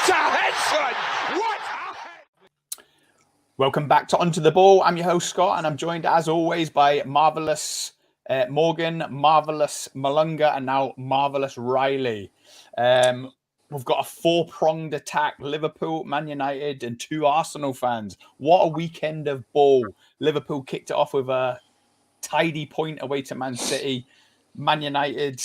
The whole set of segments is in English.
What a head, son! What a head! Welcome back to Onto the Ball. I'm your host, Scott, and I'm joined, as always, by Marvellous Morgan, Marvellous Malunga, and now Marvellous Riley. We've got a four-pronged attack: Liverpool, Man United, and two Arsenal fans. What a weekend of ball. Liverpool kicked it off with a tidy point away to Man City. Man United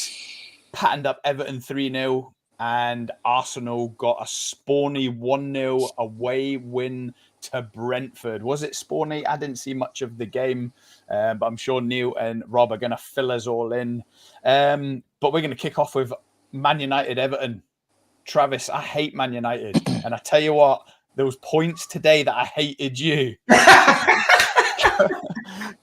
patterned up Everton 3-0, and Arsenal got a spawny 1-0 away win to Brentford. Was it spawny? I didn't see much of the game, but I'm sure Neil and Rob are going to fill us all in. But we're going to kick off with Man United Everton. Travis, I hate Man United. And I tell you what, there was points today that I hated you.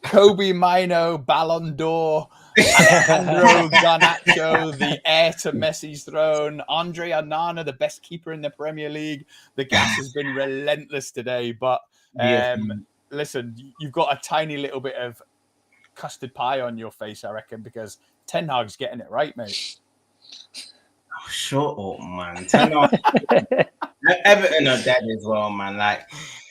Kobe Mino, Ballon d'Or, Alejandro Garnacho, the heir to Messi's throne, Andre Onana, the best keeper in the Premier League. The gas has been relentless today. But listen, you've got a tiny little bit of custard pie on your face, I reckon, because Ten Hag's getting it right, mate. Oh, shut up, man. Ten Hag. Everton are dead as well, man. Like,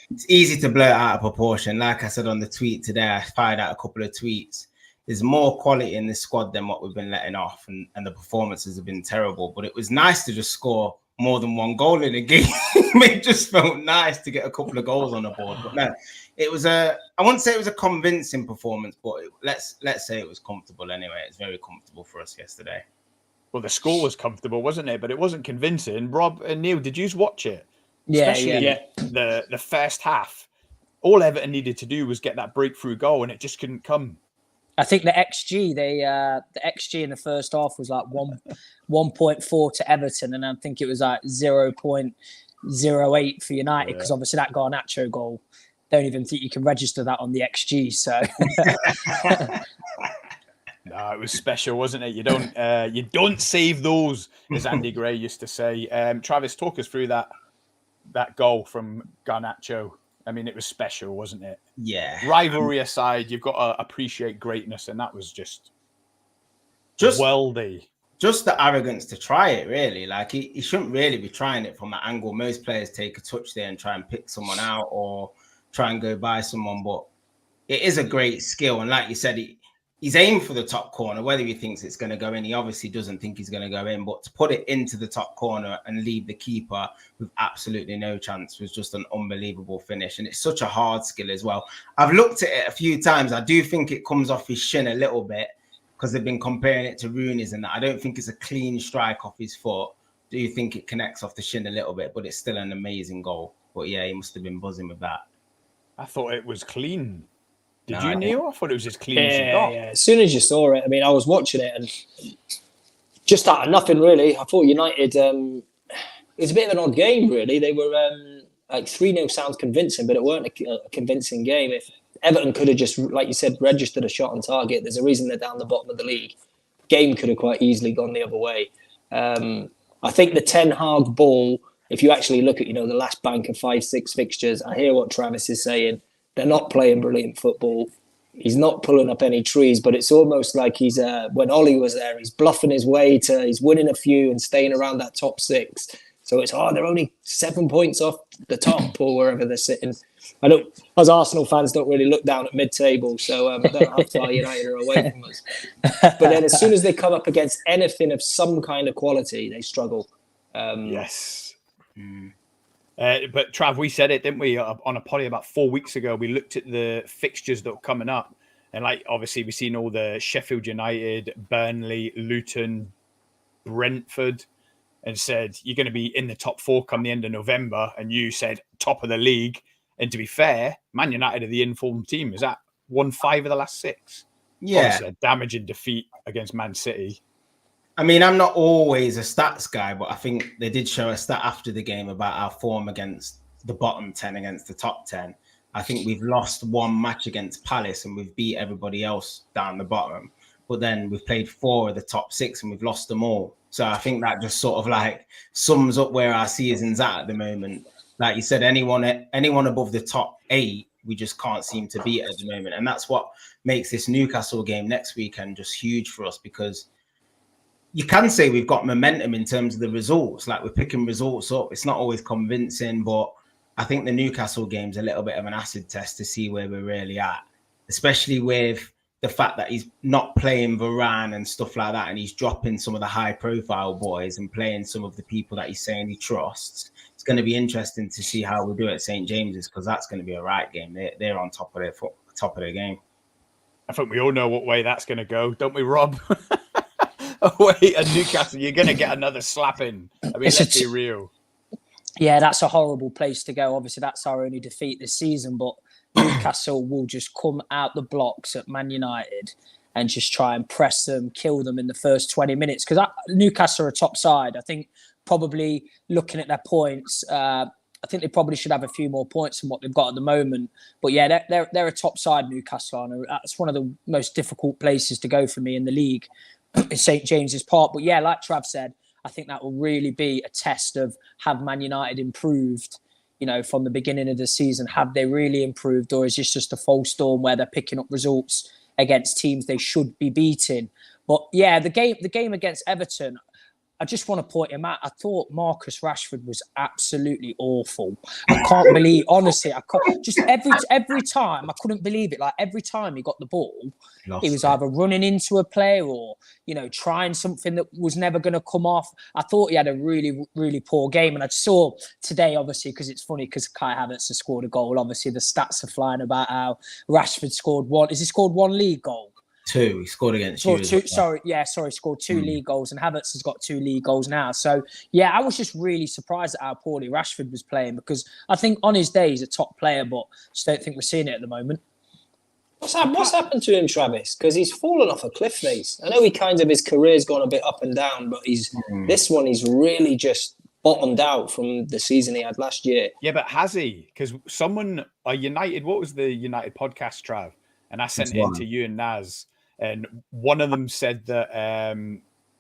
it's easy to blow it out of proportion. Like I said on the tweet today, I fired out a couple of tweets. There's more quality in this squad than what we've been letting off, and the performances have been terrible. But it was nice to just score more than one goal in a game. It just felt nice to get a couple of goals on the board. But no, it was I wouldn't say it was a convincing performance, but let's say it was comfortable anyway. It's very comfortable for us yesterday. Well, the score was comfortable, wasn't it? But it wasn't convincing. Rob and Neil, did you watch it? Yeah, Especially the first half. All Everton needed to do was get that breakthrough goal, and it just couldn't come. I think the XG, the XG in the first half was like 1.4 to Everton, and I think it was like 0.08 for United, because obviously that Garnacho goal, don't even think you can register that on the XG. So no, it was special, wasn't it? You don't save those, as Andy Gray used to say. Travis, talk us through that goal from Garnacho. I mean, it was special, wasn't it? Yeah. Rivalry aside, you've got to appreciate greatness, and that was just worldy. Just the arrogance to try it, really. Like, he shouldn't really be trying it from that angle. Most players take a touch there and try and pick someone out or try and go by someone, but it is a great skill. And like you said, he's aimed for the top corner. Whether he thinks it's going to go in, he obviously doesn't think he's going to go in. But to put it into the top corner and leave the keeper with absolutely no chance was just an unbelievable finish. And it's such a hard skill as well. I've looked at it a few times. I do think it comes off his shin a little bit, because they've been comparing it to Rooney's and that. I don't think it's a clean strike off his foot. Do you think it connects off the shin a little bit? But it's still an amazing goal. But yeah, he must have been buzzing with that. I thought it was clean. Did you, Neil? I thought it was as clean as you got. Yeah. As soon as you saw it, I mean, I was watching it and just out of nothing, really. I thought United, it was a bit of an odd game, really. They were like 3-0 sounds convincing, but it weren't a convincing game. If Everton could have just, like you said, registered a shot on target, there's a reason they're down the bottom of the league. Game could have quite easily gone the other way. I think the Ten Hag ball, if you actually look at, the last bank of 5-6 fixtures, I hear what Travis is saying. They're not playing brilliant football. He's not pulling up any trees, but it's almost like he's, when Ollie was there, he's bluffing his way to, he's winning a few and staying around that top 6. So it's, they're only 7 points off the top or wherever they're sitting. As Arsenal fans, don't really look down at mid-table, so I don't know how far United are away from us. But then as soon as they come up against anything of some kind of quality, they struggle. Yes. But Trav, we said it, didn't we, on a potty about 4 weeks ago? We looked at the fixtures that were coming up, and obviously we've seen all the Sheffield United, Burnley, Luton, Brentford, and said you're going to be in the top 4 come the end of November, and you said top of the league. And to be fair, Man United are the informed team. Is that won 5 of the last 6? Yeah, obviously a damaging defeat against Man City. I mean, I'm not always a stats guy, but I think they did show a stat after the game about our form against the bottom 10 against the top 10. I think we've lost 1 match against Palace and we've beat everybody else down the bottom. But then we've played 4 of the top 6 and we've lost them all. So I think that just sort of sums up where our season's at the moment. Like you said, anyone above the top 8, we just can't seem to beat at the moment. And that's what makes this Newcastle game next weekend just huge for us, because you can say we've got momentum in terms of the results. Like we're picking results up. It's not always convincing, but I think the Newcastle game's a little bit of an acid test to see where we're really at, especially with the fact that he's not playing Varane and stuff like that, and he's dropping some of the high-profile boys and playing some of the people that he's saying he trusts. It's going to be interesting to see how we do at St. James's, because that's going to be a right game. They're on top of their game. I think we all know what way that's going to go, don't we, Rob? Away at Newcastle, you're going to get another slapping. I mean, let's be real. Yeah, that's a horrible place to go. Obviously, that's our only defeat this season, but Newcastle will just come out the blocks at Man United and just try and press them, kill them in the first 20 minutes. Because Newcastle are a top side. I think probably looking at their points, I think they probably should have a few more points than what they've got at the moment. But yeah, they're a top side, Newcastle. And that's one of the most difficult places to go for me in the league, is St. James's Park. But yeah, like Trav said, I think that will really be a test of, have Man United improved, from the beginning of the season? Have they really improved, or is this just a false storm where they're picking up results against teams they should be beating? But yeah, the game against Everton, I just want to point him out. I thought Marcus Rashford was absolutely awful. I can't believe, honestly, just every time, I couldn't believe it. Like every time he got the ball, he was either running into a player or, trying something that was never going to come off. I thought he had a really, really poor game. And I saw today, obviously, because it's funny because Kai Havertz has scored a goal. Obviously, the stats are flying about how Rashford scored one. Has he scored one league goal? Two. He scored against you. Scored two league goals, and Havertz has got 2 league goals now. So, yeah, I was just really surprised at how poorly Rashford was playing, because I think on his day he's a top player, but just don't think we're seeing it at the moment. What's happened to him, Travis? Because he's fallen off a cliff face. I know his career's gone a bit up and down, but he's really just bottomed out from the season he had last year. Yeah, but has he? Because what was the United podcast, Trav? And I sent it in to you and Naz. And one of them said that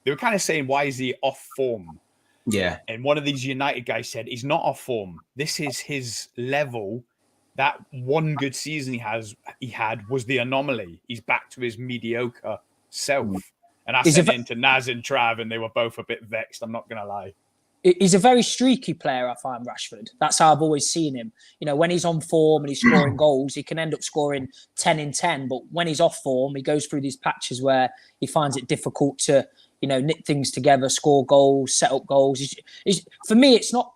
they were kind of saying, why is he off form? Yeah. And one of these United guys said, he's not off form. This is his level. That one good season he had was the anomaly. He's back to his mediocre self. And I sent it in to Naz and Trav, and they were both a bit vexed. I'm not going to lie. He's a very streaky player, I find, Rashford. That's how I've always seen him. When he's on form and he's scoring goals, he can end up scoring 10 in 10. But when he's off form, he goes through these patches where he finds it difficult to, knit things together, score goals, set up goals. For me, it's not...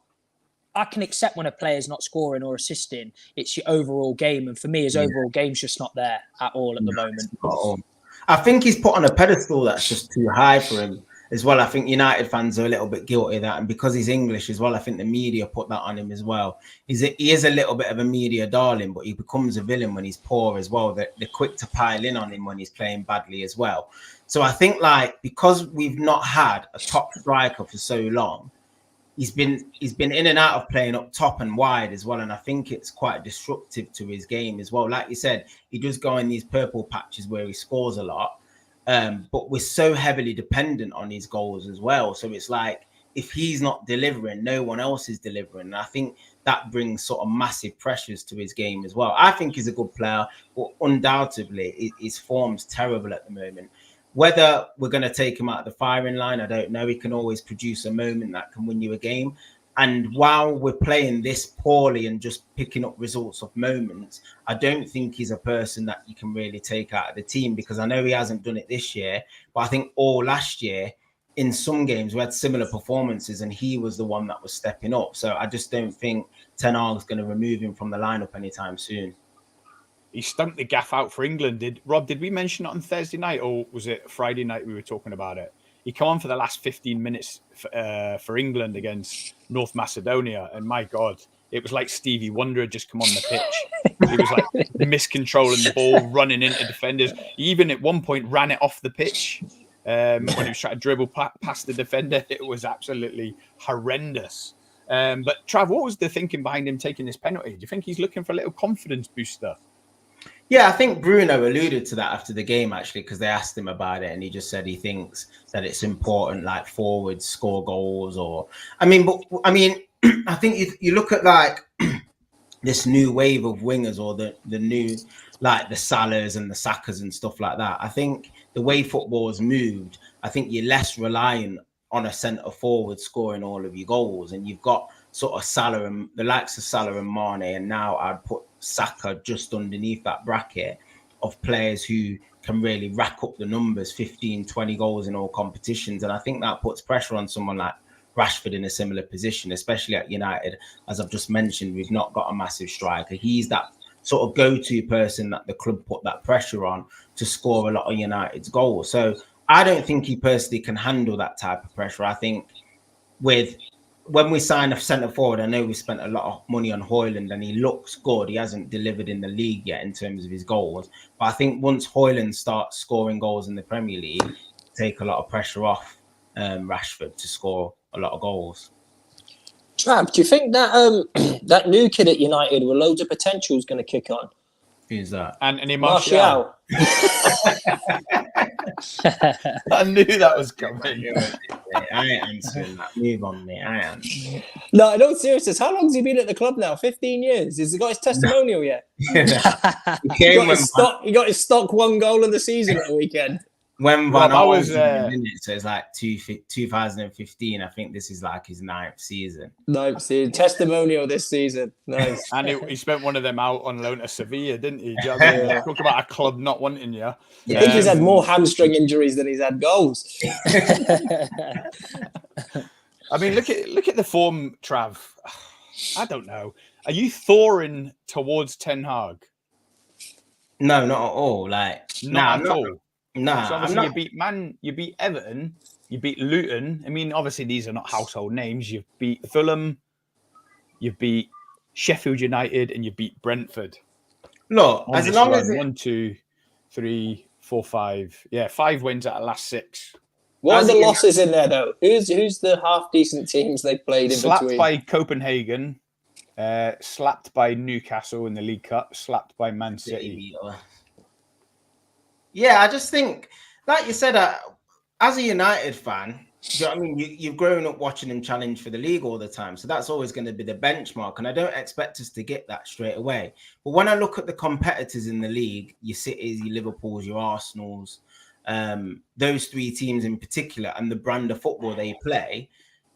I can accept when a player's not scoring or assisting. It's your overall game. And for me, his overall game's just not there at all at the moment. I think he's put on a pedestal that's just too high for him as well. I think United fans are a little bit guilty of that. And because he's English as well, I think the media put that on him as well. He is a little bit of a media darling, but he becomes a villain when he's poor as well. They're quick to pile in on him when he's playing badly as well. So I think, because we've not had a top striker for so long, he's been in and out of playing up top and wide as well. And I think it's quite disruptive to his game as well. Like you said, he does go in these purple patches where he scores a lot. But we're so heavily dependent on his goals as well. So it's like, if he's not delivering, no one else is delivering. And I think that brings sort of massive pressures to his game as well. I think he's a good player, but undoubtedly his form's terrible at the moment. Whether we're going to take him out of the firing line, I don't know. He can always produce a moment that can win you a game. And while we're playing this poorly and just picking up results of moments, I don't think he's a person that you can really take out of the team, because I know he hasn't done it this year, but I think all last year in some games we had similar performances and he was the one that was stepping up. So I just don't think Ten Hag's going to remove him from the lineup anytime soon. He stumped the gaff out for England. Did we mention it on Thursday night, or was it Friday night we were talking about it? He came on for the last 15 minutes for England against North Macedonia. And my God, it was like Stevie Wonder had just come on the pitch. He was like miscontrolling the ball, running into defenders. He even at one point ran it off the pitch when he was trying to dribble past the defender. It was absolutely horrendous. But Trav, what was the thinking behind him taking this penalty? Do you think he's looking for a little confidence booster? Yeah, I think Bruno alluded to that after the game, actually, because they asked him about it and he just said he thinks that it's important, like forwards score goals I think you look at this new wave of wingers, or the new, like the Salahs and the Sakas and stuff like that. I think the way football has moved, I think you're less reliant on a centre forward scoring all of your goals, and you've got sort of Salah and the likes of Salah and Mane, and now I'd put Saka just underneath that bracket of players who can really rack up the numbers, 15, 20 goals in all competitions. And I think that puts pressure on someone like Rashford in a similar position, especially at United. As I've just mentioned, we've not got a massive striker. He's that sort of go-to person that the club put that pressure on to score a lot of United's goals. So I don't think he personally can handle that type of pressure. I think when we sign a centre forward, I know we spent a lot of money on Højlund and he looks good. He hasn't delivered in the league yet in terms of his goals. But I think once Højlund starts scoring goals in the Premier League, take a lot of pressure off Rashford to score a lot of goals. Trav, do you think that that new kid at United with loads of potential is going to kick on? Who's that? Anthony Martial. I knew that was coming. I ain't answering that. Move on, mate. I am. No, seriously. How long has he been at the club now? 15 years. Has he got his testimonial yet? He got his stock 1 goal of the season at the weekend. When Van Gaal was in it, so it's like 2015. I think this is like his 9th season. 9th season. Testimonial this season. Nice. And he spent one of them out on loan to Sevilla, didn't he? Do you know what I mean? Talk about a club not wanting you. I think he's had more hamstring injuries than he's had goals. I mean, look at the form, Trav. I don't know. Are you thawing towards Ten Hag? No, not at all. Like, not at all. Nah, so obviously you beat Everton, you beat Luton. I mean, obviously these are not household names. You've beat Fulham, you beat Sheffield United, and you beat Brentford. Look, as long as 1, 2, 3, 4, 5. Yeah, 5 wins out of last 6. What are the losses in there though? Who's the half decent teams they played in slapped between? Slapped by Copenhagen, slapped by Newcastle in the League Cup, slapped by Man City. Yeah, I just think, like you said, as a United fan, do you know what I mean? You've grown up watching them challenge for the league all the time. So that's always going to be the benchmark. And I don't expect us to get that straight away. But when I look at the competitors in the league, your Cities, your Liverpools, your Arsenals, those 3 teams in particular, and the brand of football they play,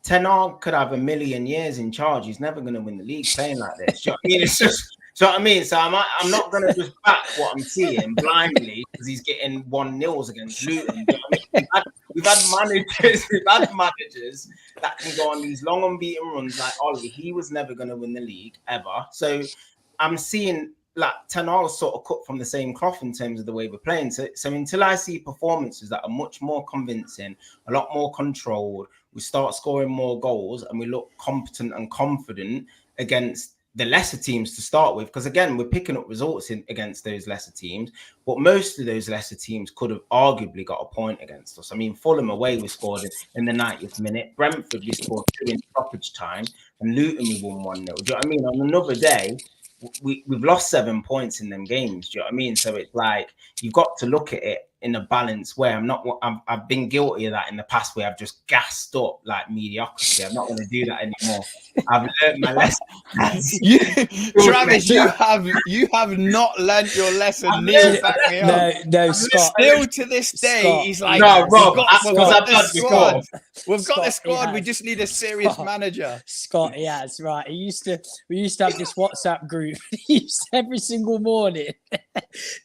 Ten Hag could have 1,000,000 years in charge. He's never going to win the league playing like this. Do you know what I mean? It's just... So I mean, so I'm not going to just back what I'm seeing blindly because he's getting 1-0 against Luton. You know what I mean? We've had managers that can go on these long unbeaten runs like Ollie. He was never going to win the league ever. So I'm seeing like Ten Hag sort of cut from the same cloth in terms of the way we're playing. So until I see performances that are much more convincing, a lot more controlled, we start scoring more goals and we look competent and confident against the lesser teams to start with, because again, we're picking up results against those lesser teams, but most of those lesser teams could have arguably got a point against us. I mean, Fulham away, we scored in the 90th minute. Brentford, we scored 2 in stoppage time, and Luton, we won 1-0. Do you know what I mean? On another day, we've lost 7 points in them games. Do you know what I mean? So it's like, you've got to look at it in a balanced way. I've been guilty of that in the past where I've just gassed up like mediocrity. I'm not going to do that anymore. I've learned my lesson. Travis, you have not learnt your lesson. No, Scott. Still to this day, Scott, he's like, no, Rob, we've got the squad. We just need a serious manager. Scott, yeah, that's right. We used to have this WhatsApp group. Every single morning,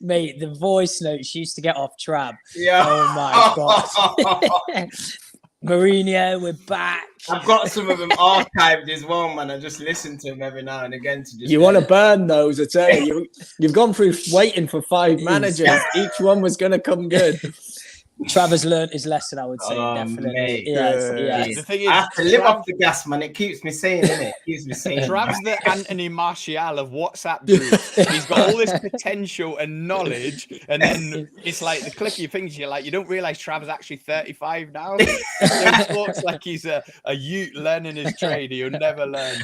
mate, the voice notes used to get off Trav. Yeah. Oh my God. Mourinho, we're back. I've got some of them archived as well, man. I just listen to them every now and again. You want to burn those, I tell you. You've gone through waiting for 5 managers. Each one was going to come good. Travis learnt his lesson, I would say, definitely. Mate, yes. The thing is, I have to live off the gas, man. It keeps me sane, isn't it? Keeps me sane. Trav's the Anthony Martial of WhatsApp groups. He's got all this potential and knowledge, and then it's like the click of your fingers. You're like, you don't realize Trav's actually 35 now. He talks like he's a youth learning his trade. He'll never learn.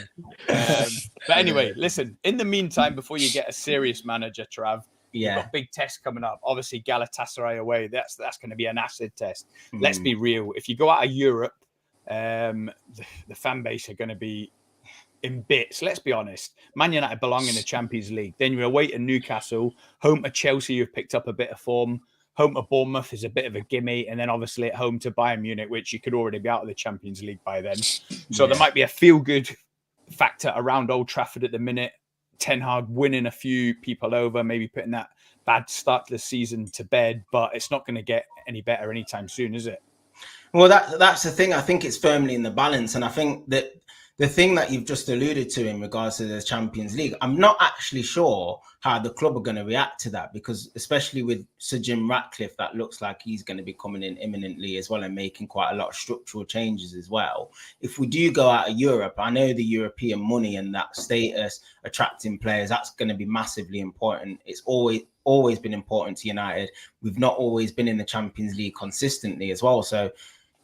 But anyway, listen. In the meantime, before you get a serious manager, Trav. We've got big tests coming up. Obviously, Galatasaray away. That's going to be an acid test. Let's be real. If you go out of Europe, the fan base are going to be in bits. Let's be honest. Man United belong in the Champions League. Then you're away to Newcastle, home to Chelsea, who've picked up a bit of form, home to Bournemouth is a bit of a gimme, and then obviously at home to Bayern Munich, which you could already be out of the Champions League by then. So there might be a feel-good factor around Old Trafford at the minute. Ten Hag winning a few people over, maybe putting that bad start to the season to bed, but it's not going to get any better anytime soon, is it? Well, that's the thing. I think it's firmly in the balance, and I think that the thing that you've just alluded to in regards to the Champions League, I'm not actually sure how the club are going to react to that, because especially with Sir Jim Ratcliffe, that looks like he's going to be coming in imminently as well and making quite a lot of structural changes as well. If we do go out of Europe, I know the European money and that status attracting players, that's going to be massively important. It's always been important to United. We've not always been in the Champions League consistently as well. So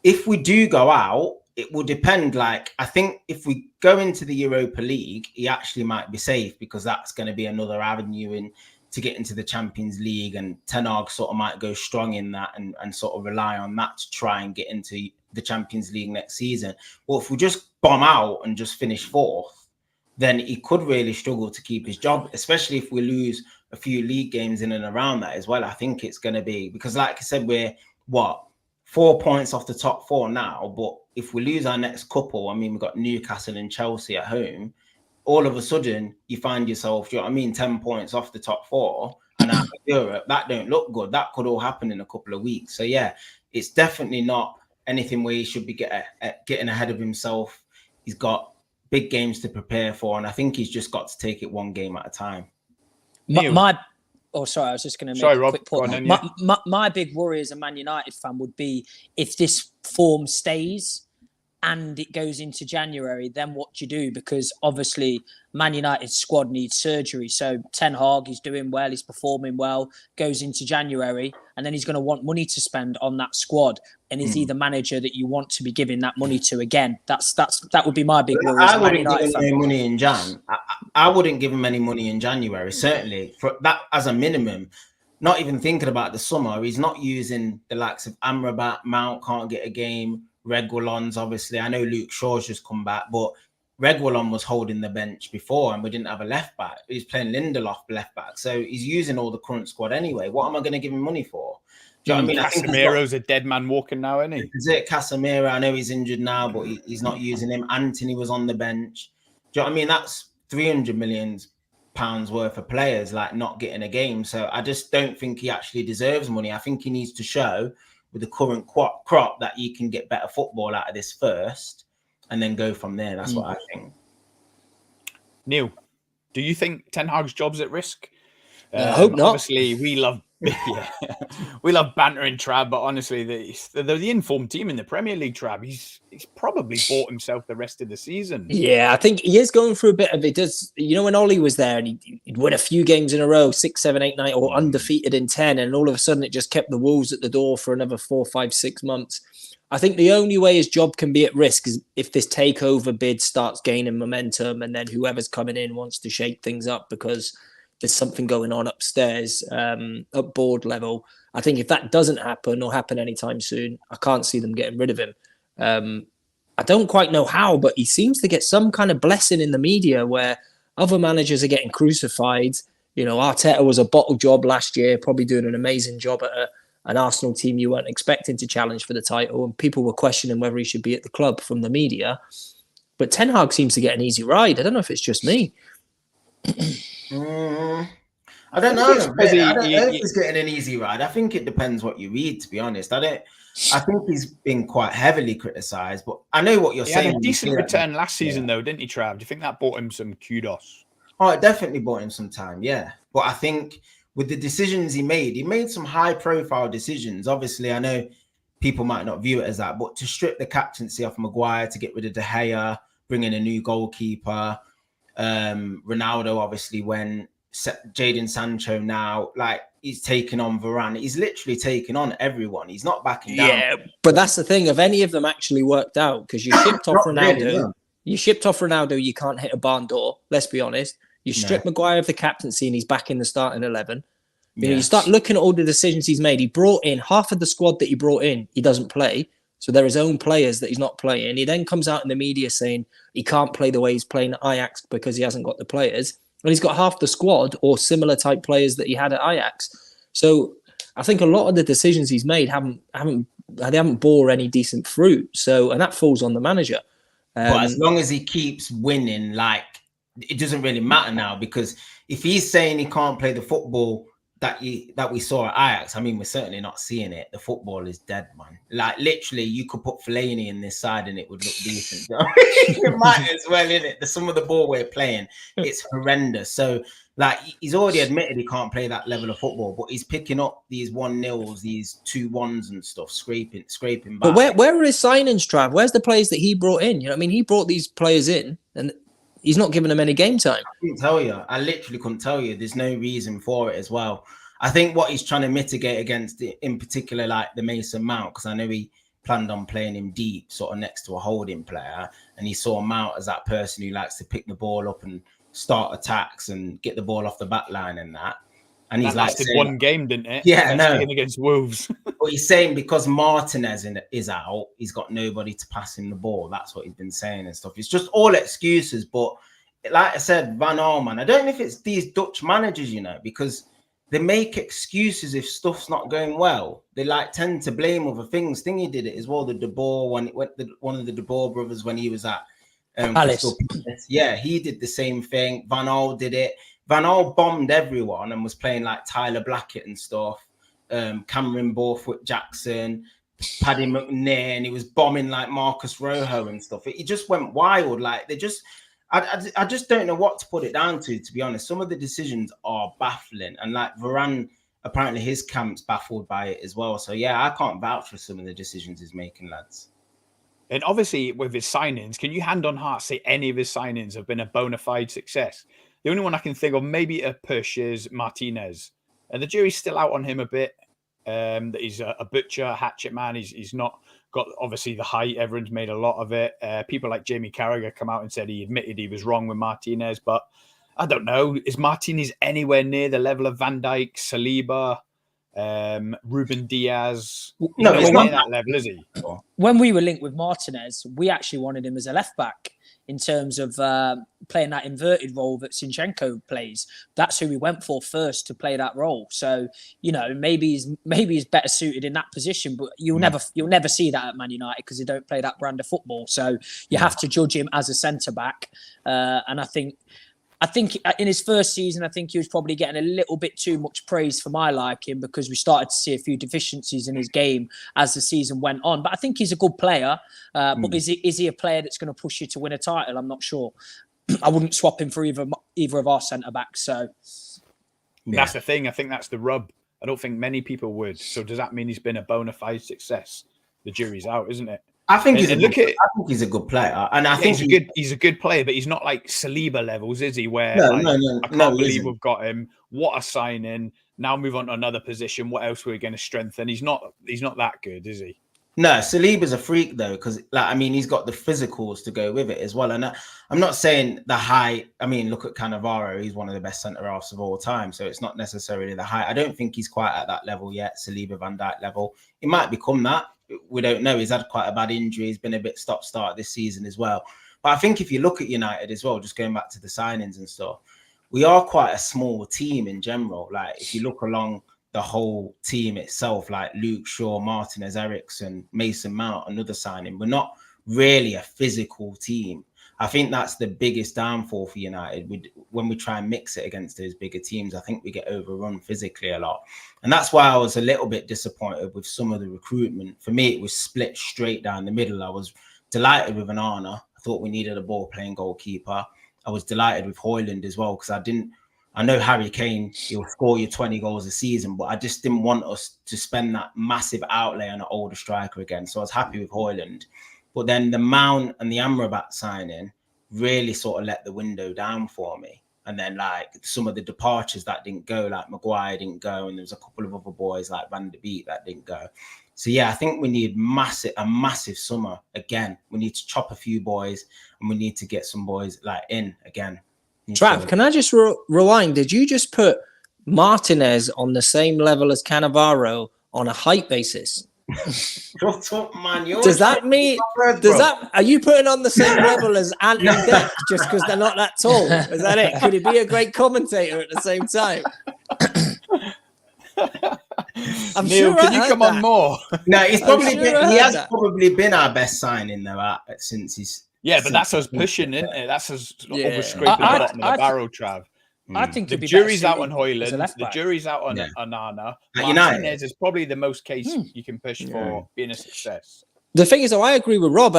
if we do go out, it will depend. Like, I think if we go into the Europa League, he actually might be safe, because that's going to be another avenue to get into the Champions League, and Ten Hag sort of might go strong in that and sort of rely on that to try and get into the Champions League next season. Well, if we just bomb out and just finish fourth, then he could really struggle to keep his job, especially if we lose a few league games in and around that as well. I think it's going to be, because like I said, we're 4 points off the top four now, but if we lose our next couple, I mean, we've got Newcastle and Chelsea at home, all of a sudden you find yourself, 10 points off the top four, and out of Europe, that don't look good. That could all happen in a couple of weeks. So yeah, it's definitely not anything where he should be getting ahead of himself. He's got big games to prepare for, and I think he's just got to take it one game at a time. Sorry, I was just going to make a quick point. My big worry as a Man United fan would be if this form stays and it goes into January, then what do you do? Because obviously Man United's squad needs surgery. So Ten Hag, he's doing well, he's performing well, goes into January, and then he's going to want money to spend on that squad. And is he the manager that you want to be giving that money to again? That would be my big worry. I wouldn't give him any money in Jan. I wouldn't give him any money in January, certainly. For that as a minimum. Not even thinking about the summer. He's not using the likes of Amrabat, Mount can't get a game. Reguilon's obviously, I know Luke Shaw's just come back, but Reguilon was holding the bench before and we didn't have a left back. He's playing Lindelof left back. So he's using all the current squad anyway. What am I going to give him money for? Do you know what I mean? Casemiro's a dead man walking now, isn't he? Is it Casemiro? I know he's injured now, but he's not using him. Anthony was on the bench. Do you know what I mean? That's £300 million worth of players like not getting a game. So I just don't think he actually deserves money. I think he needs to show with the current crop that you can get better football out of this first and then go from there. That's what I think. Neil, do you think Ten Hag's job's at risk? I hope not. Obviously, we love bantering Trav, but honestly, they're the informed team in the Premier League, Trav. He's probably bought himself the rest of the season. Yeah, I think he is going through a bit of it. Does when Ollie was there and he'd win a few games in a row, 6, 7, 8, 9, or undefeated in 10, and all of a sudden it just kept the Wolves at the door for another 4, 5, 6 months. I think the only way his job can be at risk is if this takeover bid starts gaining momentum, and then whoever's coming in wants to shake things up because there's something going on upstairs, up board level. I think if that doesn't happen or happen anytime soon, I can't see them getting rid of him. I don't quite know how, but he seems to get some kind of blessing in the media where other managers are getting crucified. Arteta was a bottle job last year, probably doing an amazing job at an Arsenal team you weren't expecting to challenge for the title, and people were questioning whether he should be at the club from the media. But Ten Hag seems to get an easy ride. I don't know if it's just me. I don't know. I don't know if he's getting an easy ride. I think it depends what you read, to be honest. I think he's been quite heavily criticised, but I know what you're saying. He had a decent return last season, though, didn't he, Trav? Do you think that bought him some kudos? Oh, it definitely bought him some time, yeah. But I think with the decisions he made some high-profile decisions. Obviously, I know people might not view it as that, but to strip the captaincy off Maguire, to get rid of De Gea, bring in a new goalkeeper, Ronaldo, obviously, when Jadon Sancho now, like, he's taken on Varane. He's literally taken on everyone. He's not backing down. Yeah, but that's the thing. Have any of them actually worked out? Because you shipped off Ronaldo. Really, no. You shipped off Ronaldo. You can't hit a barn door. Let's be honest. You strip Maguire of the captaincy and he's back in the starting 11. You start looking at all the decisions he's made. He brought in half of the squad that he brought in. He doesn't play. So there are his own players that he's not playing. He then comes out in the media saying he can't play the way he's playing at Ajax because he hasn't got the players. And he's got half the squad or similar type players that he had at Ajax. So I think a lot of the decisions he's made haven't bore any decent fruit. So, and that falls on the manager. But as long as he keeps winning, like, it doesn't really matter now, because if he's saying he can't play the football that we saw at Ajax, I mean, we're certainly not seeing it. The football is dead, man. Like, literally, you could put Fellaini in this side and it would look decent. It might as well, innit? Some of the ball we're playing, it's horrendous. So, like, he's already admitted he can't play that level of football, but he's picking up these 1-0s, these 2-1s and stuff, scraping back. But where are his signings, Trav? Where's the players that he brought in? You know what I mean? He brought these players in and he's not giving them any game time. I couldn't tell you. I literally couldn't tell you. There's no reason for it as well. I think what he's trying to mitigate against it, in particular, like the Mason Mount, because I know he planned on playing him deep, sort of next to a holding player, and he saw Mount as that person who likes to pick the ball up and start attacks and get the ball off the back line and that. And he's lasted saying, one game, didn't it? Yeah, no. Against Wolves. But he's saying because Martinez is out, he's got nobody to pass him the ball. That's what he's been saying and stuff. It's just all excuses. But like I said, Van Gaal, man, I don't know if it's these Dutch managers, you know, because they make excuses if stuff's not going well. They like tend to blame other things. Thingy did it as well. The De Boer, one of the De Boer brothers when he was at Palace. Yeah, he did the same thing. Van Gaal did it. Van Gaal bombed everyone and was playing like Tyler Blackett and stuff. Cameron Borthwick Jackson, Paddy McNair, and he was bombing like Marcus Rojo and stuff. He just went wild. Like they just, I just don't know what to put it down to be honest. Some of the decisions are baffling, and like Varane, apparently his camp's baffled by it as well. So yeah, I can't vouch for some of the decisions he's making, lads. And obviously, with his signings, can you hand on heart say any of his signings have been a bona fide success? The only one I can think of, maybe a push, is Martinez. And the jury's still out on him a bit. That he's a butcher, a hatchet man. He's not got, obviously, the height. Everyone's made a lot of it. People like Jamie Carragher come out and said he admitted he was wrong with Martinez. But I don't know. Is Martinez anywhere near the level of Van Dijk, Saliba, Ruben Diaz? No, he's not that level, is he? When we were linked with Martinez, we actually wanted him as a left back in terms of playing that inverted role that Zinchenko plays. That's who we went for first to play that role. So, you know, maybe he's better suited in that position, but you'll never see that at Man United because they don't play that brand of football. So you have to judge him as a centre back. And I think in his first season, I think he was probably getting a little bit too much praise for my liking because we started to see a few deficiencies in his game as the season went on. But I think he's a good player. But is he a player that's going to push you to win a title? I'm not sure. I wouldn't swap him for either of our centre-backs. So that's the thing. I think that's the rub. I don't think many people would. So does that mean he's been a bona fide success? The jury's out, isn't it? I think he's a good player, and I think he's a good player, but he's not like Saliba levels, is he? Where I can't believe we've got him. What a signing! Now move on to another position. What else we're going to strengthen? He's not that good, is he? No, Saliba's a freak though, because he's got the physicals to go with it as well. And I'm not saying the height. I mean, look at Cannavaro; he's one of the best centre halves of all time. So it's not necessarily the height. I don't think he's quite at that level yet, Saliba Van Dijk level. He might become that. We don't know. He's had quite a bad injury. He's been a bit stop-start this season as well. But I think if you look at United as well, just going back to the signings and stuff, we are quite a small team in general. Like if you look along the whole team itself, like Luke Shaw, Martinez, Eriksen, Mason Mount, another signing, we're not really a physical team. I think that's the biggest downfall for United. When we try and mix it against those bigger teams, I think we get overrun physically a lot. And that's why I was a little bit disappointed with some of the recruitment. For me, it was split straight down the middle. I was delighted with Onana. I thought we needed a ball-playing goalkeeper. I was delighted with Højlund as well, because I know Harry Kane, he'll score you 20 goals a season, but I just didn't want us to spend that massive outlay on an older striker again. So I was happy with Højlund. But then the Mount and the Amrabat signing really sort of let the window down for me. And then like some of the departures that didn't go, like Maguire didn't go, and there was a couple of other boys like Van der Beek that didn't go. So yeah, I think we need a massive summer again. We need to chop a few boys, and we need to get some boys like in again. Trav, can I just rewind? Did you just put Martinez on the same level as Cannavaro on a height basis? Shut up, man. Does that mean? Are you putting on the same level as Ant and Dec just because they're not that tall? Is that it? Could he be a great commentator at the same time? I'm Neil, sure I can you heard come on that. more? No, he's I'm probably sure been, I he heard has that. probably been our best signing though since he's. Yeah, but since that's us he's pushing, been isn't it? That's us Yeah. over scraping the I- bottom of I- the barrel, Trav. I think The he'd be better jury's out on suited as a Hoyland. left The back. jury's out on Yeah. Onana. At United. Martinez is probably the most case you can push for being a success. The thing is, though, I agree with Rob.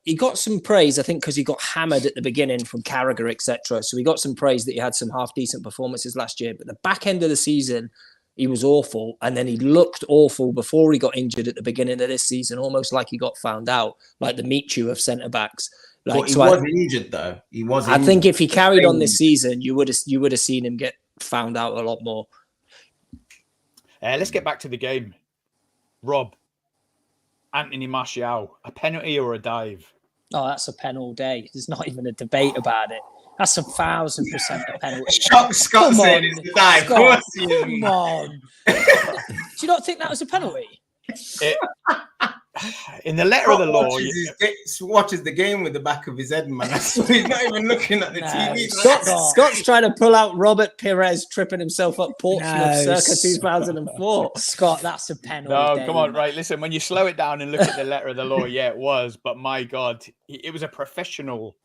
He got some praise, I think, because he got hammered at the beginning from Carragher, etc. So he got some praise that he had some half-decent performances last year. But the back end of the season, he was awful. And then he looked awful before he got injured at the beginning of this season, almost like he got found out, like the Michu of centre-backs. But he was injured though. He was. I think if he carried on this Strange. season, you would have seen him get found out a lot more. Let's get back to the game. Rob, Anthony Martial, a penalty or a dive? Oh, that's a pen all day. There's not even a debate about it. That's 1,000% a penalty. Scott Come said on, it's the dive. Of Scott, course he is. come on. Do you not think that was a penalty? In the letter of the law, Watches the game with the back of his head, man. So he's not even looking at the No, TV. Scott's trying to pull out Robert Perez tripping himself up Portsmouth No, circa 2004. Scott, that's a penalty. no, day, come on, man. right. Listen, when you slow it down and look at the letter of the law, yeah, it was. But my God, it was a professional.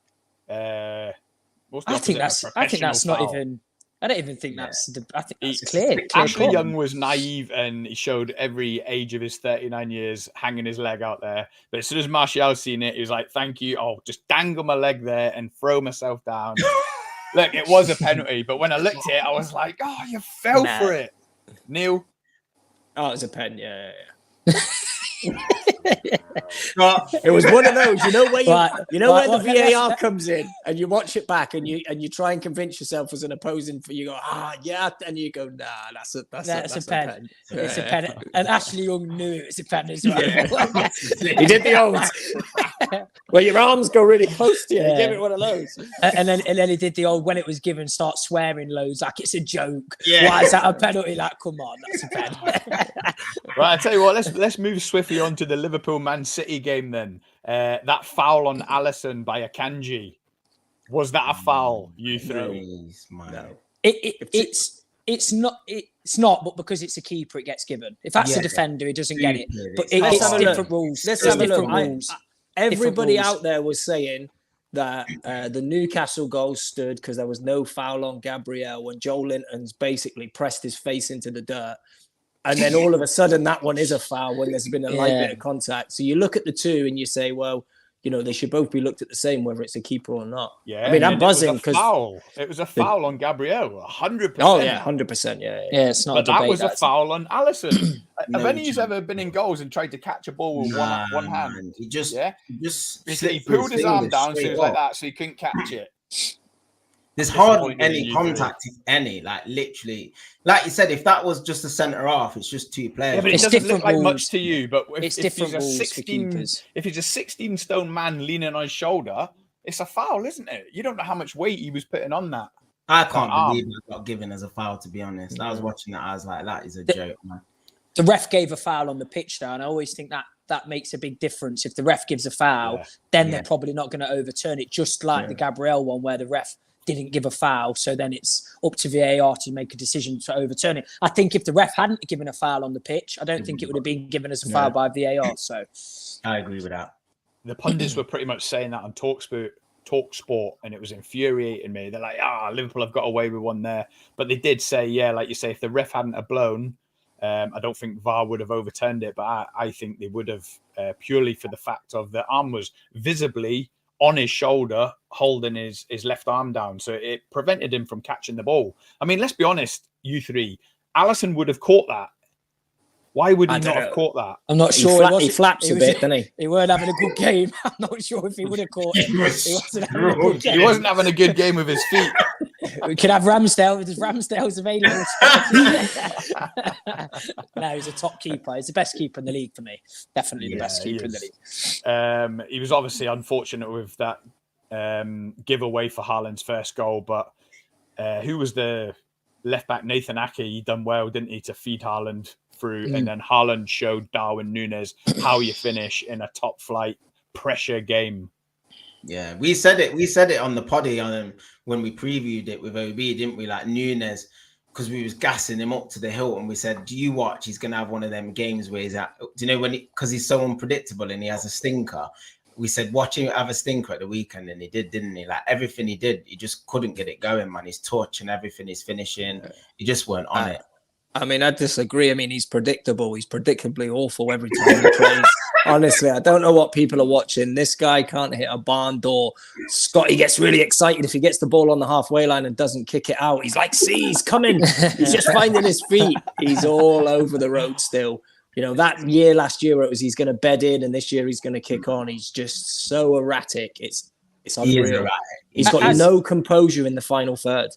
What's the I think opposite of a that's. I think that's professional not foul? even. I don't even think that's. I think that's He- clear. Ashley cut. Young was naive and he showed every age of his 39 years hanging his leg out there. But as soon as Martial seen it, he was like, thank you. Oh, just dangle my leg there and throw myself down. Look, it was a penalty. But when I looked at it, I was like, oh, you fell Nah. for it. Neil? Oh, it was a pen, yeah. Scott, It was one of those, you know, where Right, you know right, where the let's- VAR comes in and you watch it back and you try and convince yourself as an opposing for you go, yeah, and you go, nah, that's a pen. It's a pen. And Ashley Young knew it was a pen as well. He did the old where your arms go really close to you. Yeah. Give it one of those. and then he did the old when it was given, start swearing loads like it's a joke. Yeah. Why is that a penalty? Like, come on, that's a pen. Right, I tell you what, let's move swiftly on to the Liverpool-Man City game then. That foul on Alisson by Akanji. Was that a foul, you three? No. It's not, but because it's a keeper, it gets given. If that's a defender, he doesn't get it. But Let's it's have a different look. rules. Let's It's have a look. different rules. Everybody rules. out there was saying that the Newcastle goal stood because there was no foul on Gabriel when Joe Linton's basically pressed his face into the dirt. And then all of a sudden, that one is a foul when there's been a light bit of contact. So you look at the two and you say, well, you know, they should both be looked at the same, whether it's a keeper or not. Yeah, I mean, I'm buzzing because it was a foul on Gabriel, 100%. Oh yeah, 100%. Yeah. Yeah, it's not But a debate. that was a that's- foul on Alisson. No Have any of you chance. ever been in goals and tried to catch a ball with one hand? Man. He just He slipped pulled his arm fingers down, so he straight was like off. that, so he couldn't catch it. There's hardly Disappointing any in you contact, if any. Like literally, like you said, if that was just a centre half, it's just two players. Yeah, but it It's doesn't different look like rules. much to you. But It's if different he's a rules for 16, keepers. if he's a 16-stone man leaning on his shoulder, it's a foul, isn't it? You don't know how much weight he was putting on that. I can't arm. believe it got given as a foul. To be honest, I was watching that. I was like, that is a joke, man. The ref gave a foul on the pitch there, and I always think that makes a big difference. If the ref gives a foul, then they're probably not going to overturn it, just like the Gabriel one where the ref didn't give a foul. So then it's up to VAR to make a decision to overturn it. I think if the ref hadn't given a foul on the pitch, I don't think it would have been given as a foul by VAR. So I agree with that. The pundits were pretty much saying that on TalkSport, and it was infuriating me. They're like, Liverpool have got away with one there. But they did say, like you say, if the ref hadn't have blown, I don't think VAR would have overturned it, but I think they would have, purely for the fact of the arm was visibly on his shoulder, holding his left arm down. So it prevented him from catching the ball. I mean, let's be honest, you three, Alisson would have caught that. Why would he not have caught that? I'm not sure. He flaps a bit, doesn't he? He weren't having a good game. I'm not sure if he would have caught it. He wasn't having a good game. He wasn't having a good game with his feet. We could have Ramsdale because Ramsdale's available. No, he's a top keeper. He's the best keeper in the league for me. Definitely the best keeper in the league. He was obviously unfortunate with that giveaway for Haaland's first goal, but who was the left back? Nathan Ake, he done well, didn't he, to feed Haaland through, and then Haaland showed Darwin Núñez how you finish in a top flight pressure game. Yeah, we said it on the poddy on when we previewed it with OB, didn't we? Like Núñez because we was gassing him up to the hilt, and we said, "Do you watch? He's gonna have one of them games where he's at." Do you know when? Because he's so unpredictable and he has a stinker. We said, "Watch him have a stinker at the weekend," and he did, didn't he? Like everything he did, he just couldn't get it going, man. His touch and everything, his finishing, he just weren't on it. I mean, I disagree. I mean, he's predictable. He's predictably awful every time he plays. Honestly, I don't know what people are watching. This guy can't hit a barn door. Scotty gets really excited if he gets the ball on the halfway line and doesn't kick it out. He's like, see, he's coming. He's just finding his feet. He's all over the road still. You know, that year last year where it was he's going to bed in and this year he's going to kick on. He's just so erratic. It's unreal. He's got no composure in the final third.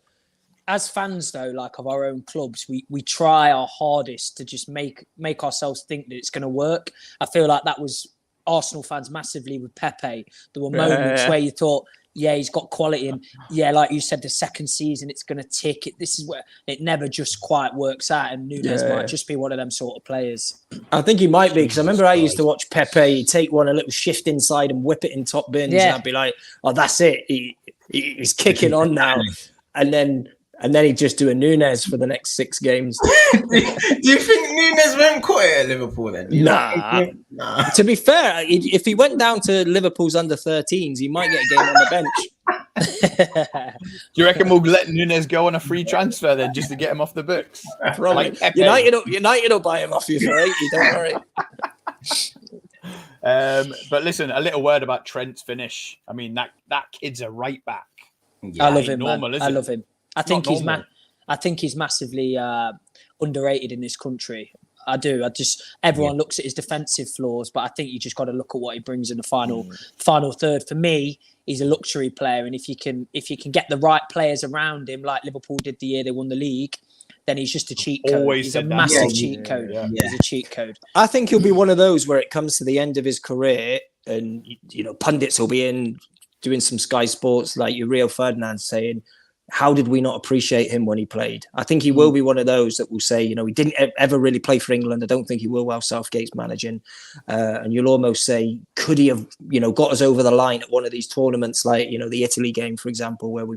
As fans, though, like of our own clubs, we try our hardest to just make ourselves think that it's going to work. I feel like that was Arsenal fans massively with Pepe. There were moments where you thought, yeah, he's got quality, and yeah, like you said, the second season it's going to tick. This is where it never just quite works out, and Nunes might just be one of them sort of players. I think he might be, because I remember I used to watch Pepe. He'd take one, a little shift inside, and whip it in top bins, and I'd be like, "Oh, that's it. He's kicking on now," and then he'd just do a Nunes for the next 6 games. Do you think Nunes won't cut it at Liverpool then? Nah. To be fair, if he went down to Liverpool's under-13s, he might get a game on the bench. Do you reckon we'll let Nunes go on a free transfer then, just to get him off the books? Probably. Like United will buy him off you for 80, don't worry. But listen, a little word about Trent's finish. I mean, that kid's a right back. Yeah, I love him, man. I love him. I think he's massively underrated in this country. I do. Everyone looks at his defensive flaws, but I think you just got to look at what he brings in the final third. For me, he's a luxury player, and if you can get the right players around him, like Liverpool did the year they won the league, then he's just a cheat code. He's a massive cheat code. He's a cheat code. I think he'll be one of those where it comes to the end of his career, and pundits will be in doing some Sky Sports like your Rio Ferdinand saying, how did we not appreciate him when he played? I think he will be one of those that will say, he didn't ever really play for England. I don't think he will while Southgate's managing. And you'll almost say, could he have, got us over the line at one of these tournaments like, the Italy game, for example, where we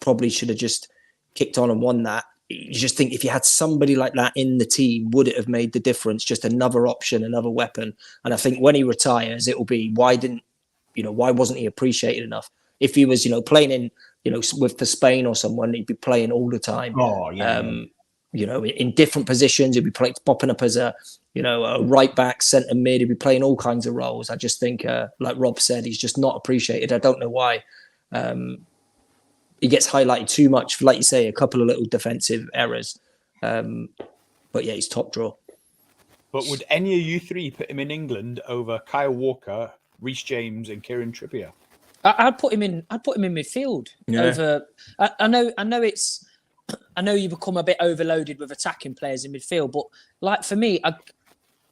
probably should have just kicked on and won that. You just think if you had somebody like that in the team, would it have made the difference? Just another option, another weapon. And I think when he retires, it will be, why wasn't he appreciated enough? If he was, playing in, for Spain or someone, he'd be playing all the time. Oh, yeah. In different positions, he'd be popping up as a right back, centre mid. He'd be playing all kinds of roles. I just think, like Rob said, he's just not appreciated. I don't know why. He gets highlighted too much for, like you say, a couple of little defensive errors. But yeah, he's top draw. But would any of you three put him in England over Kyle Walker, Reece James, and Kieran Trippier? I'd put him in midfield over. I know you become a bit overloaded with attacking players in midfield, but like for me,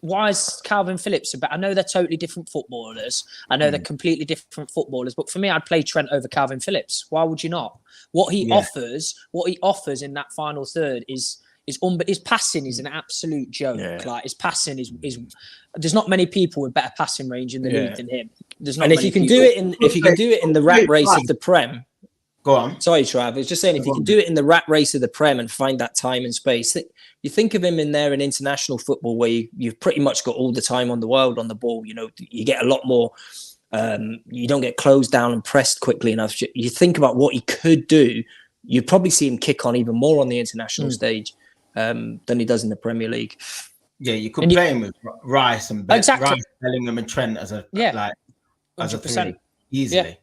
why is Calvin Phillips about? I know they're totally different footballers. I know they're completely different footballers, but for me, I'd play Trent over Calvin Phillips. Why would you not? What he offers in that final third is his passing is an absolute joke. Yeah. Like his passing is there's not many people with better passing range in the league than him. There's not. And if you can do it in the rat race of the Prem, go on. Sorry, Trav. I was just saying if you can do it in the rat race of the Prem and find that time and space, you think of him in there in international football where you've pretty much got all the time on the world on the ball. You get a lot more. You don't get closed down and pressed quickly enough. You think about what he could do. You'd probably see him kick on even more on the international stage than he does in the Premier League. Yeah, you could play him with Rice and Rice, Bellingham and Trent as a three easily. Yeah.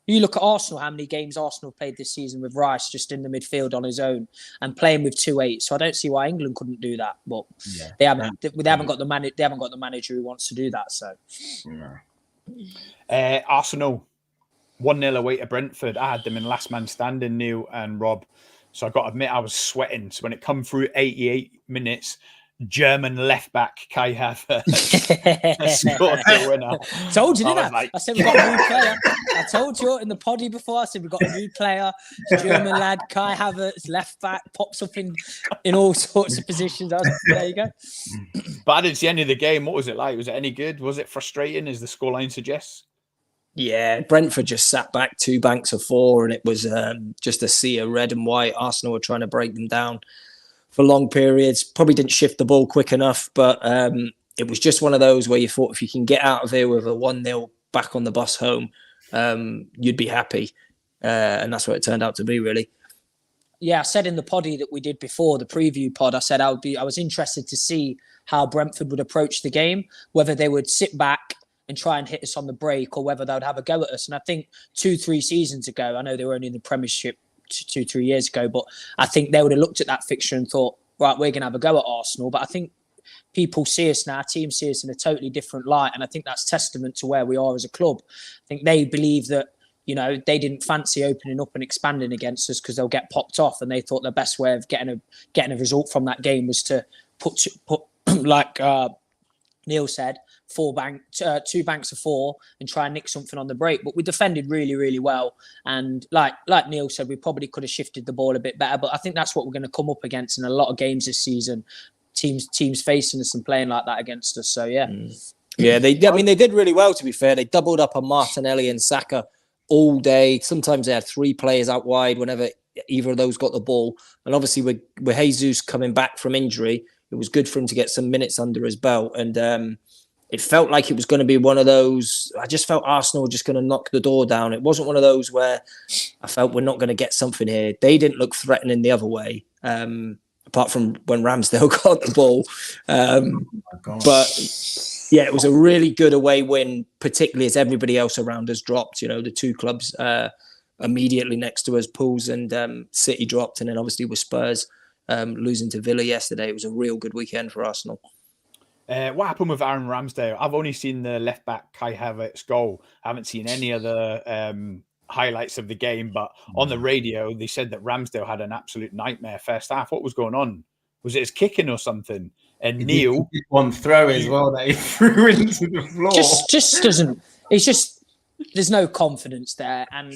You look at Arsenal, how many games Arsenal played this season with Rice just in the midfield on his own and playing with 2-8. So I don't see why England couldn't do that. But they haven't got the manager who wants to do that. So Arsenal 1-0 away to Brentford. I had them in last man standing, Neil and Rob. So I got to admit, I was sweating. So when it come through 88 minutes, German left back Kai Havertz scored the winner. Told you, didn't I? I said we've got a new player. I told you in the poddy before. I said we've got a new player, German lad Kai Havertz, left back, pops up in all sorts of positions. There you go. But I didn't see any of the game. What was it like? Was it any good? Was it frustrating, as the scoreline suggests? Yeah, Brentford just sat back 2 banks of 4, and it was just a sea of red and white. Arsenal were trying to break them down. for long periods. Probably didn't shift the ball quick enough, but it was just one of those where you thought if you can get out of here with a 1-0 back on the bus home, you'd be happy. And that's what it turned out to be, really. Yeah, I said in the poddy that we did before, the preview pod, I said I was interested to see how Brentford would approach the game, whether they would sit back and try and hit us on the break or whether they would have a go at us. And I think 2-3 seasons ago, I know they were only in the Premiership 2-3 years ago, but I think they would have looked at that fixture and thought, right, we're going to have a go at Arsenal. But I think people see us now, our team see us in a totally different light. And I think that's testament to where we are as a club. I think they believe that, you know, they didn't fancy opening up and expanding against us because they'll get popped off. And they thought the best way of getting a result from that game was to put like Neil said, 2 banks of 4 and try and nick something on the break. But we defended really, really well. And like Neil said, we probably could have shifted the ball a bit better. But I think that's what we're going to come up against in a lot of games this season. Teams facing us and playing like that against us. So, yeah. Yeah, they did really well, to be fair. They doubled up on Martinelli and Saka all day. Sometimes they had 3 players out wide whenever either of those got the ball. And obviously with Jesus coming back from injury, it was good for him to get some minutes under his belt. And it felt like it was going to be one of those. I just felt Arsenal were just going to knock the door down. It wasn't one of those where I felt we're not going to get something here. They didn't look threatening the other way, apart from when Ramsdale got the ball. But yeah, it was a really good away win, particularly as everybody else around us dropped. You know, the 2 clubs immediately next to us, Pools and City dropped. And then obviously with Spurs losing to Villa yesterday, it was a real good weekend for Arsenal. What happened with Aaron Ramsdale? I've only seen the left back Kai Havertz goal. I haven't seen any other highlights of the game, but on the radio, they said that Ramsdale had an absolute nightmare first half. What was going on? Was it his kicking or something? And Neil... He did one throw as well that he threw into the floor. Just doesn't... It's just... There's no confidence there. And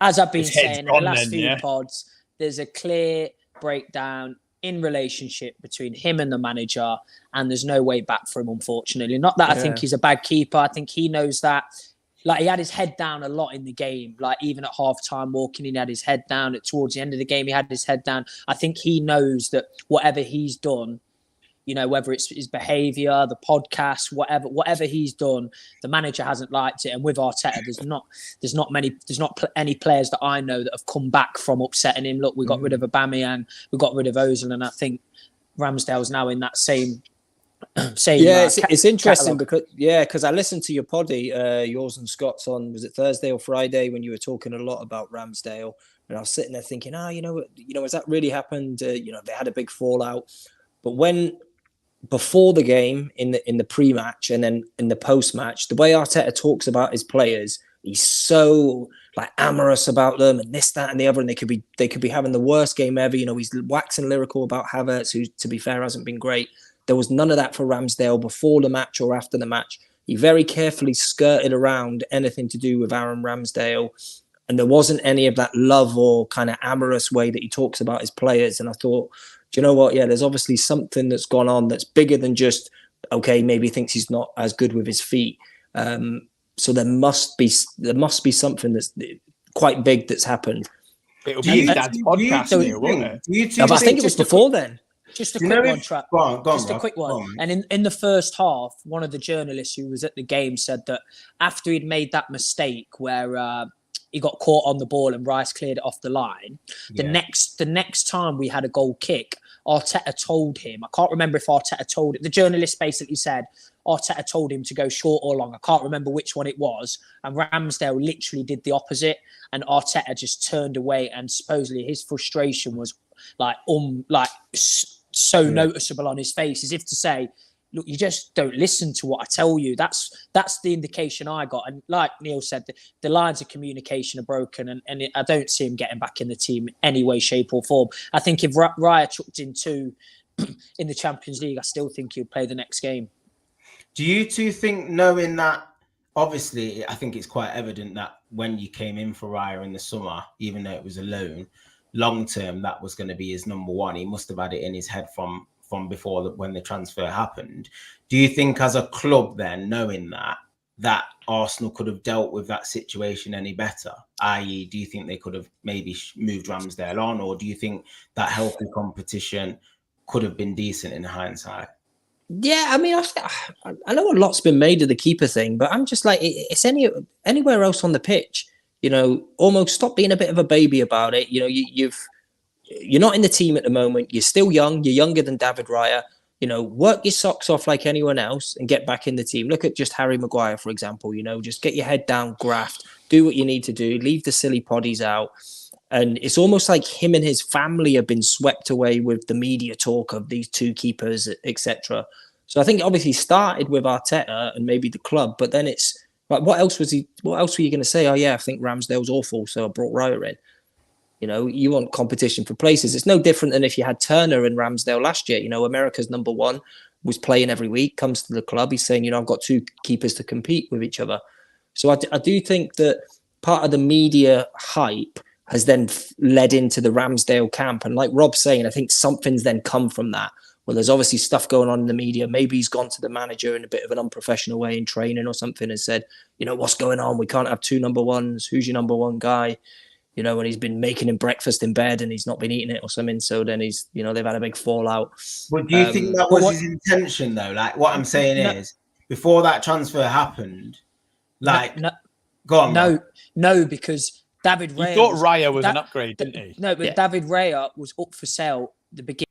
as I've been saying in the last few pods, there's a clear breakdown in relationship between him and the manager, and there's no way back for him, unfortunately. Not that I think he's a bad keeper. I think he knows that. Like, he had his head down a lot in the game. Like, even at half-time walking in, he had his head down. Towards the end of the game, he had his head down. I think he knows that whatever he's done, you know, whether it's his behaviour, the podcast, whatever he's done, the manager hasn't liked it. And with Arteta, there's not any players that I know that have come back from upsetting him. Look, we got rid of Aubameyang, we got rid of Ozil, and I think Ramsdale's now in that same. It's interesting because I listened to your poddy, yours and Scott's on, was it Thursday or Friday, when you were talking a lot about Ramsdale, and I was sitting there thinking, has that really happened? They had a big fallout, but before the game, in the pre-match and then in the post-match, the way Arteta talks about his players, he's so like amorous about them and this, that, and the other, and they could be having the worst game ever. You know, he's waxing lyrical about Havertz, who, to be fair, hasn't been great. There was none of that for Ramsdale before the match or after the match. He very carefully skirted around anything to do with Aaron Ramsdale, and there wasn't any of that love or kind of amorous way that he talks about his players. And I thought, do you know what? Yeah, there's obviously something that's gone on that's bigger than just, okay, maybe he thinks he's not as good with his feet. So there must be something that's quite big that's happened. It'll be his dad's podcast, won't it? I think it was before then. Just a quick one, Trap. Go on, just a quick one. And in the first half, one of the journalists who was at the game said that after he'd made that mistake where he got caught on the ball and Rice cleared it off the line, the next time we had a goal kick, Arteta told him, I can't remember if Arteta told it, the journalist basically said Arteta told him to go short or long. I can't remember which one it was. And Ramsdale literally did the opposite. And Arteta just turned away, and supposedly his frustration was so noticeable on his face, as if to say, look, you just don't listen to what I tell you. That's the indication I got. And like Neil said, the lines of communication are broken, and I don't see him getting back in the team any way, shape or form. I think if Raya chucked in 2 in the Champions League, I still think he'll play the next game. Do you two think, knowing that, obviously, I think it's quite evident that when you came in for Raya in the summer, even though it was a loan, long term, that was going to be his number one. He must have had it in his head from before when the transfer happened. Do you think as a club then, knowing that Arsenal could have dealt with that situation any better? I.e., do you think they could have maybe moved Ramsdale on, or do you think that healthy competition could have been decent in hindsight. Yeah, I mean, I know a lot's been made of the keeper thing, but I'm just like, it's anywhere else on the pitch, you know, almost stop being a bit of a baby about it. You know, you're not in the team at the moment. You're still young. You're younger than David Raya. You know, work your socks off like anyone else and get back in the team. Look at just Harry Maguire, for example. You know, just get your head down, graft, do what you need to do, leave the silly poddies out. And it's almost like him and his family have been swept away with the media talk of these two keepers, etc. So I think it obviously started with Arteta and maybe the club, but then it's like, what else were you going to say? Oh yeah, I think Ramsdale's awful, so I brought Raya in. You know, you want competition for places. It's no different than if you had Turner and Ramsdale last year. You know, America's number one was playing every week, comes to the club. He's saying, you know, I've got two keepers to compete with each other. So I do think that part of the media hype has then led into the Ramsdale camp. And like Rob's saying, I think something's then come from that. Well, there's obviously stuff going on in the media. Maybe he's gone to the manager in a bit of an unprofessional way in training or something and said, you know, what's going on? We can't have two number ones. Who's your number one guy? You know, and he's been making him breakfast in bed and he's not been eating it or something. So then he's, you know, they've had a big fallout. But do you think that was his intention though? Like what I'm saying is, before that transfer happened, like, go on. No, because David Raya. He thought Raya was an upgrade, didn't he? No, but David Raya was up for sale at the beginning.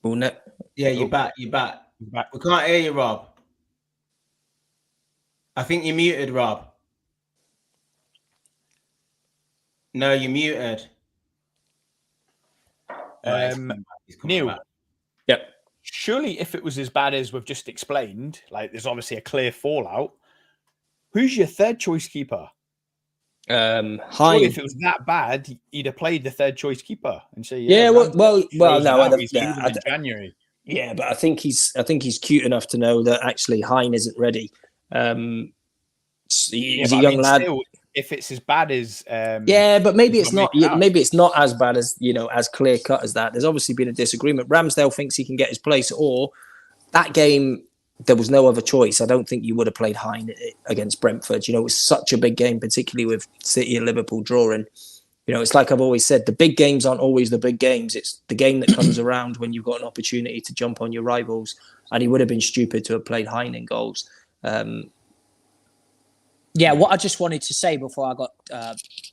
Oh, no. Yeah, you're back. We can't hear you, Rob. I think you're muted, Rob. No, you're muted. Neil. Yep. Surely if it was as bad as we've just explained, like there's obviously a clear fallout, who's your third choice keeper? Surely if it was that bad, he'd have played the third choice keeper and say, January. Yeah, but I think he's cute enough to know that actually Hein isn't ready. He's a young lad. Still, if it's as bad as but maybe it's not. Maybe it's not as bad as, you know, as clear cut as that. There's obviously been a disagreement. Ramsdale thinks he can get his place, or that game there was no other choice. I don't think you would have played Hein against Brentford. You know, it was such a big game, particularly with City and Liverpool drawing. You know, it's like I've always said, the big games aren't always the big games. It's the game that comes around when you've got an opportunity to jump on your rivals. And he would have been stupid to have played Hein in goals. What I just wanted to say before I got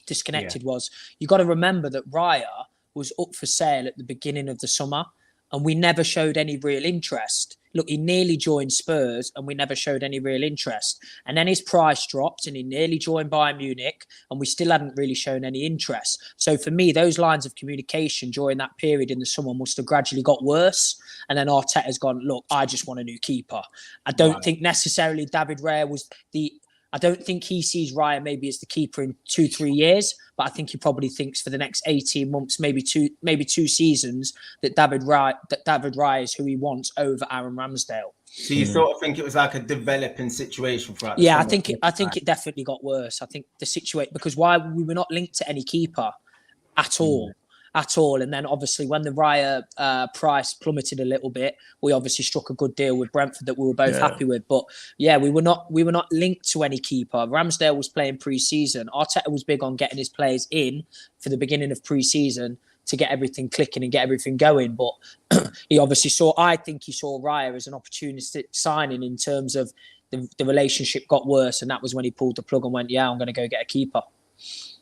disconnected was, you got to remember that Raya was up for sale at the beginning of the summer and we never showed any real interest. Look, he nearly joined Spurs and we never showed any real interest. And then his price dropped and he nearly joined Bayern Munich and we still hadn't really shown any interest. So for me, those lines of communication during that period in the summer must have gradually got worse. And then Arteta's gone, look, I just want a new keeper. I don't think necessarily David Raya was I don't think he sees Raya maybe as the keeper in 2-3 years, but I think he probably thinks for the next 18 months, maybe two seasons, that David Raya is who he wants over Aaron Ramsdale. So you sort of think it was like a developing situation for us? Yeah, I think it definitely got worse. I think the situation, because we were not linked to any keeper at all. And then obviously when the Raya price plummeted a little bit, we obviously struck a good deal with Brentford that we were both happy with. But yeah, we were not linked to any keeper. Ramsdale was playing pre-season. Arteta was big on getting his players in for the beginning of pre-season to get everything clicking and get everything going. But I think he saw Raya as an opportunistic signing in terms of the relationship got worse. And that was when he pulled the plug and went, I'm going to go get a keeper.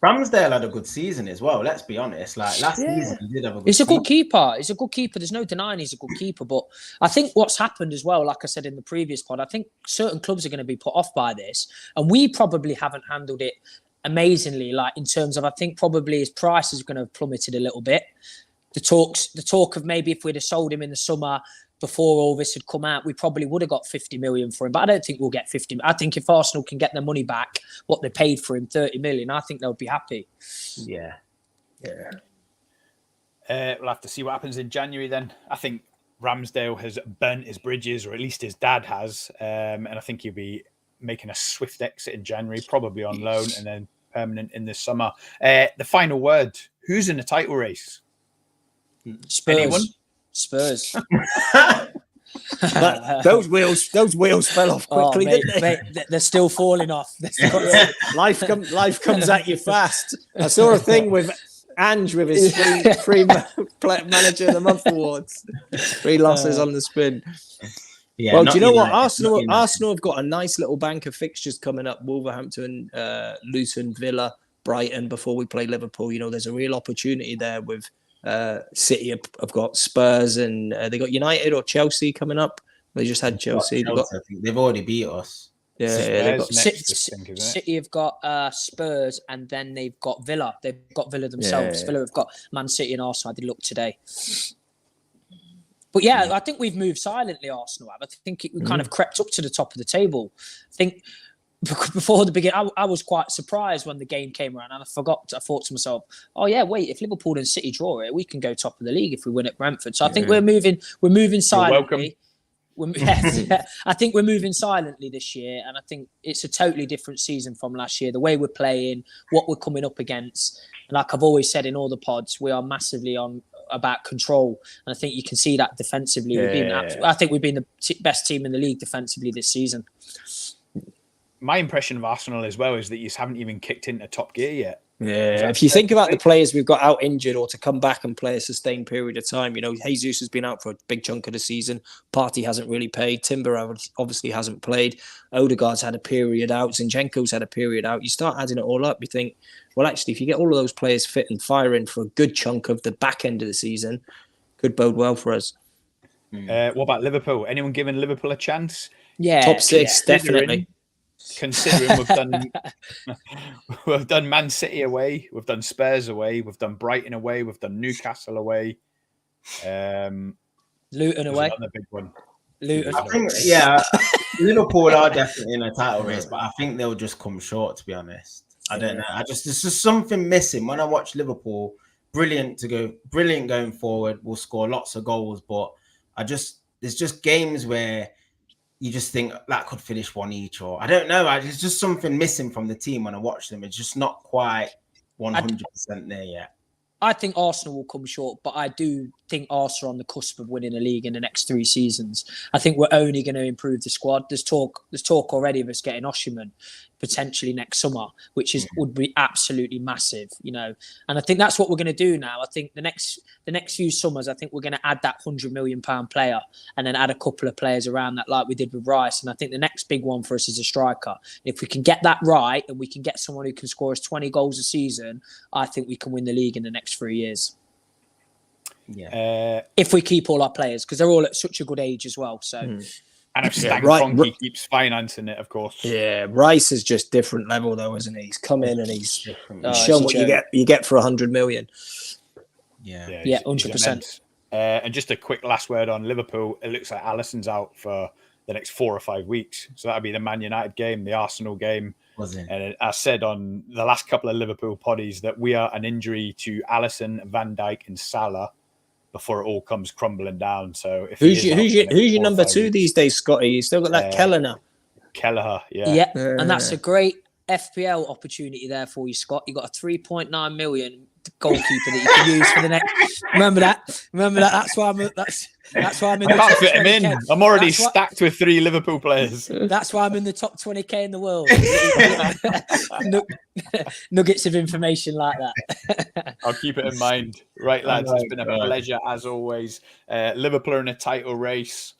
Ramsdale had a good season as well. Let's be honest. Like last season, he did have a good season. He's a good keeper. There's no denying he's a good keeper. But I think what's happened as well, like I said in the previous pod, I think certain clubs are going to be put off by this. And we probably haven't handled it amazingly, like in terms of, I think probably his price is going to have plummeted a little bit. The talk of maybe if we'd have sold him in the summer before all this had come out, we probably would have got 50 million for him. But I don't think we'll get 50. I think if Arsenal can get their money back, what they paid for him, 30 million, I think they'll be happy. Yeah. We'll have to see what happens in January then. I think Ramsdale has burnt his bridges, or at least his dad has. And I think he'll be making a swift exit in January, probably on loan and then permanent in the summer. The final word, who's in the title race? Spurs. Anyone? Spurs. those wheels fell off quickly, didn't they? Mate, they're still falling off. Life comes at you fast. I saw a thing with Ange with his free manager of the month awards. 3 losses on the spin. Yeah, Well, do you know what? United, Arsenal have got a nice little bank of fixtures coming up. Wolverhampton, Luton, Villa, Brighton before we play Liverpool. You know, there's a real opportunity there with City have got Spurs and they got United or Chelsea coming up. They just had Chelsea. I think they've already beat us. Yeah, Spurs got next, I think, isn't it? City have got Spurs, and then they've got Villa. They've got Villa themselves. Yeah. Villa have got Man City and Arsenal. I did look today. But yeah, I think we've moved silently, Arsenal have. I think we kind of crept up to the top of the table. I think before the beginning, I was quite surprised when the game came around, and I thought to myself, oh yeah, wait, if Liverpool and City draw it, we can go top of the league if we win at Brentford. So I think we're moving silently. I think we're moving silently this year, and I think it's a totally different season from last year. The way we're playing, what we're coming up against, and like I've always said in all the pods, we are massively on about control, and I think you can see that defensively. I think we've been the best team in the league defensively this season. My impression of Arsenal as well is that you haven't even kicked into top gear yet. Yeah, if you think about the players we've got out injured or to come back and play a sustained period of time, you know, Jesus has been out for a big chunk of the season. Partey hasn't really played. Timber obviously hasn't played. Odegaard's had a period out. Zinchenko's had a period out. You start adding it all up, you think, well, actually, if you get all of those players fit and firing for a good chunk of the back end of the season, could bode well for us. What about Liverpool? Anyone giving Liverpool a chance? Yeah, top 6, definitely. Considering we've done Man City away, we've done Spurs away, we've done Brighton away, we've done Newcastle away, Luton away, another big one. Luton. I think, Liverpool are definitely in a title race, but I think they'll just come short. To be honest, I don't know. There's just something missing when I watch Liverpool. Brilliant going forward. We'll score lots of goals, but there's just games where you just think that could finish 1 each, or I don't know. There's just something missing from the team when I watch them. It's just not quite 100% there yet. I think Arsenal will come short, but I do think Arsenal are on the cusp of winning a league in the next 3 seasons. I think we're only going to improve the squad. There's talk already of us getting Osimhen potentially next summer, which would be absolutely massive, you know. And I think that's what we're going to do now. I think the next few summers, I think we're going to add that £100 million player and then add a couple of players around that, like we did with Rice. And I think the next big one for us is a striker. If we can get that right and we can get someone who can score us 20 goals a season, I think we can win the league in the next 3 years. Yeah. If we keep all our players, because they're all at such a good age as well. So. And if Stankovic keeps financing it, of course. Yeah, Rice is just different level, though, isn't he? He's come in and he's shown what you get for 100 million. Yeah, 100%. And just a quick last word on Liverpool. It looks like Alisson's out for the next 4 or 5 weeks. So that'll be the Man United game, the Arsenal game. And I said on the last couple of Liverpool poddies that we are an injury to Alisson, Van Dijk, and Salah before it all comes crumbling down. So who's your number 2 these days, Scotty? You still got that Kelleher. Yeah, and that's a great FPL opportunity there for you, Scott. You got a 3.9 million goalkeeper that you can use for the next. Remember that. That's why I'm. That's why I'm in. I can't fit him in. I'm already stacked with 3 Liverpool players. That's why I'm in the top 20k in the world. Nuggets of information like that. I'll keep it in mind. Right, lads, it's been a pleasure as always. Liverpool are in a title race.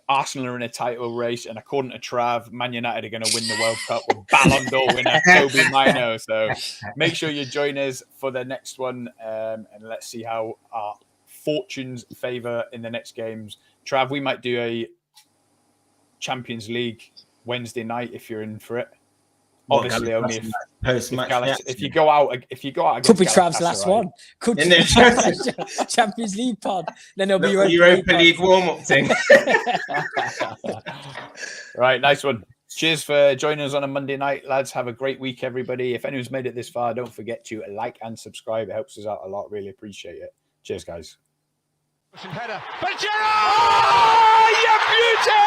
Arsenal are in a title race, and according to Trav, Man United are going to win the World Cup with Ballon d'Or winner Kobe Mino. So make sure you join us for the next one, and let's see how our fortunes favour in the next games. Trav, we might do a Champions League Wednesday night if you're in for it. Obviously, only if you go out. Could be Trav's last one. Could be Champions League pod. Then it'll be Europa League warm-up thing. Right, nice one. Cheers for joining us on a Monday night, lads. Have a great week, everybody. If anyone's made it this far, don't forget to like and subscribe. It helps us out a lot. Really appreciate it. Cheers, guys. Header. But Gerrard! Oh, you beauty!